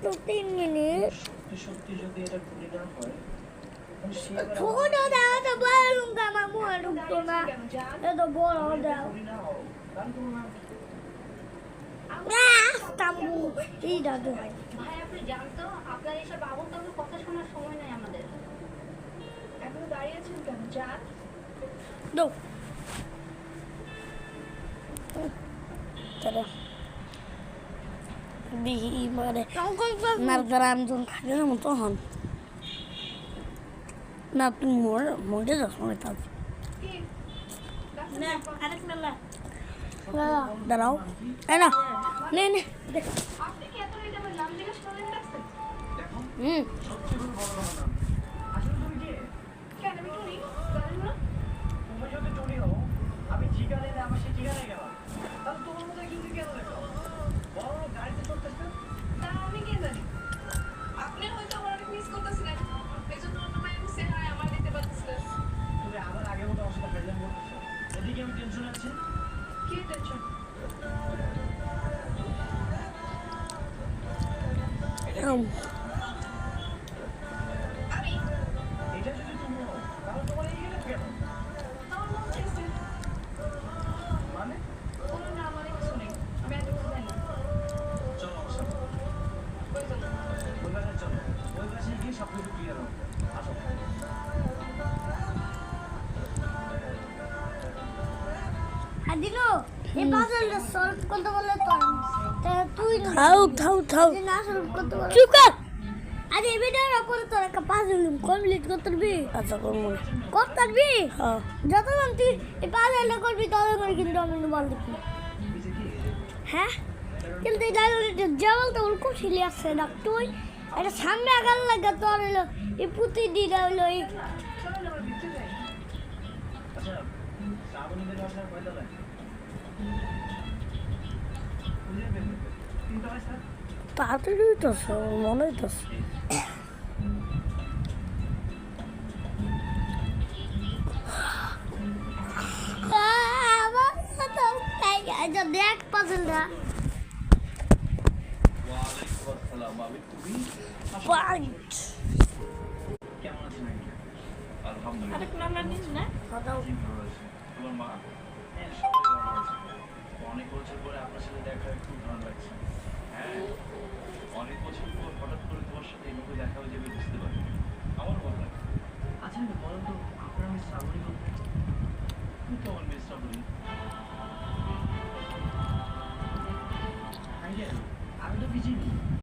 মাত্র 3 মিনিট সত্যি যদি এটা ঘুরে না হয় ছোট দাও তো বড় লঙ্কা আমার মুখে ঢুকতো না এত বড় দাও তাম্বু এই দাদু ভাই আপনি জানতো আপনার এইসব আবল তাবল কথা শোনার সময় নাই আমাদের। এখন দাঁড়িয়ে আছেন কেন? যান। দো তারা বিহি মানে নারদারাম যখন থাকে না তখন না তুমি মরে যাস মনে থাক দাঁড়াও এই না নে নে দেখ আপনি কি এত লেট আমার নাম জিজ্ঞেস করলেন ডাকছেন? সবচেয়ে বড় কথা না আসলে তুমি কে কেন আমি টুনি? জানেন না? তুমি যদি টনি হও আমি ঠিকানে না আমার সেই ঠিকানায় গেলাম তাহলে তোমার মতো কিন্তু কেন দেখো বড় গাড়িতে চড়তেছে তা আমি কে জানি? আপনি হয়তো আমার অনেক মিস করতেছিলেন, এই জন্য অন্য মায়ের মিসে হয় আমার দিতে পারতেছিলেন। তুমি আবার আগের মতো আমার সাথে ফেললাম করতেছো এদিকে আমি টেনশন আছি কি টেনশন? আমি এটা যদি তুমি হও তাহলে তোমার এই গেলে কেন আমার মন চাইছে। মানে কোনো না মানে কিছু নেই, আমি এত কিছু জানি না। চলো আমার সাথে ওই জন্য ওই বাসায় চলো ওই বাসায় গিয়ে সব কিছু ক্লিয়ার হবে আসো আদিলো এই পাজলটা সলভ করতে বললে তো তুই থাও না সলভ করতে বল চুপ কর আরে এই ভিডিওটা করে তোর একটা পাজল কমপ্লিট করতে পারবি আচ্ছা করতে পারবি হ্যাঁ যতক্ষণ তুই এই পাজলটা করবি ততক্ষণ কিন্তু আমি বল দেখবি হ্যাঁ কিন্তু এই ডায়লগটা যেমন তো উল্টো ছিলি আসছে না তুই এটা সামনে আগাল লাগা তোর হলো এই পুঁতি দিটা হলো এই চলো না আমার ভিতরে যাই। আচ্ছা শ্রাবণীদের বাসায় কয়টা লাগে বুঝে পেলে তিনটা হয় স্যার তাড়াতাড়ি তো মনে হইতেছে দেখ পাজলটা ওয়ালাইকুম আসসালাম আমি তুমি পয়েন্ট কেমন আছেন আলহামদুলিল্লাহ আরেক নাম্বার নিস না? জি, ভালো আছি। তোমার মা হ্যাঁ সবাই ভালো আছে অনেক বছর পরে আপনার সাথে দেখা হয়ে খুব ভালো লাগছে হ্যাঁ অনেক বছর পর হঠাৎ করে তোমার সাথে এভাবে দেখা হয়ে যাবে বুঝতে পারি আমার ভালো লাগে আচ্ছা বলুন তো আপনার মিস শ্রাবণী কোথায় তুমি তো আমার মিস শ্রাবণী আমি তো বিজি নেই